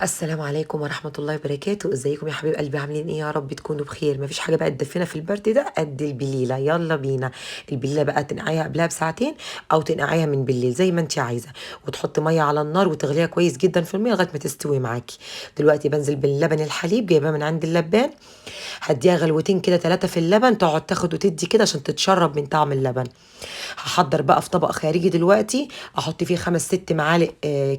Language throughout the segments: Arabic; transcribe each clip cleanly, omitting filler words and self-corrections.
السلام عليكم ورحمة الله وبركاته. ازيكم يا حبيب قلبي؟ عاملين ايه؟ يا رب تكونوا بخير. مفيش حاجة بقى تدفينا في البرد ده قد البليلة. يلا بينا. البليلة بقى تنقعيها قبلها بساعتين او تنقعيها من بالليل زي ما انت عايزة، وتحطي مية على النار وتغليها كويس جدا في المية لغاية ما تستوي معاكي. دلوقتي بنزل باللبن الحليب جايباه من عند اللبان، هديها غلوتين كده 3 في اللبن، تقعد تاخد وتدي كده عشان تتشرب من طعم اللبن. هحضر بقى في طبق خارجي دلوقتي، احط فيه 5 6 معالق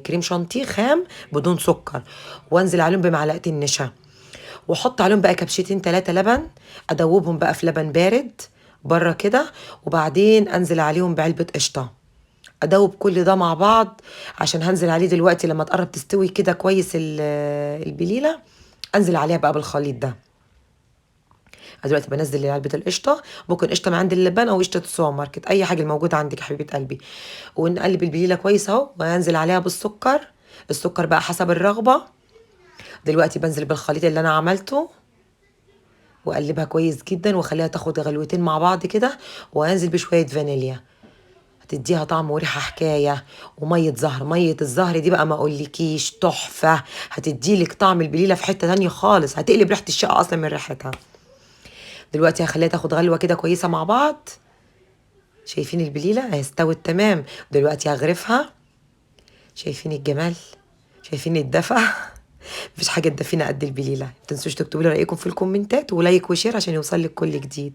كريم شانتيه خام بدون سكر، وانزل عليهم بمعلقه النشا، واحط عليهم بقى كبشتين 3 لبن، ادوبهم بقى في لبن بارد بره كده، وبعدين انزل عليهم بعلبه قشطه، ادوب كل ده مع بعض عشان هنزل عليه دلوقتي لما تقرب تستوي كده كويس البليله، انزل عليها بقى بالخليط ده. دلوقتي بنزل علبة القشطة، ممكن قشطة من عند اللبان أو قشطة السوبر ماركت، أي حاجة الموجودة عندك يا حبيبة قلبي. ونقلب البليلة كويس أهو، وهنزل عليها بالسكر، السكر بقى حسب الرغبة. دلوقتي بنزل بالخليط اللي أنا عملته وأقلبها كويس جدا وأخليها تاخد غلوتين مع بعض كده، وهنزل بشوية فانيليا، هتديها طعم وريحة حكاية. ومية زهر، مية الزهر دي بقى ما أقولكيش تحفة، هتديلك طعم البليلة في حتة تانية خالص، هتقلب ريحة الشقة أصلا من ريحتها. دلوقتي هخليها تاخد غلوة كده كويسة مع بعض. شايفين البليلة هي استوت تمام. دلوقتي هغرفها. شايفين الجمال؟ شايفين الدفى؟ مفيش حاجة تدفينا قد البليلة. متنسوش تكتبوا لي رأيكم في الكومنتات، ولايك وشير عشان يوصل لك كل جديد.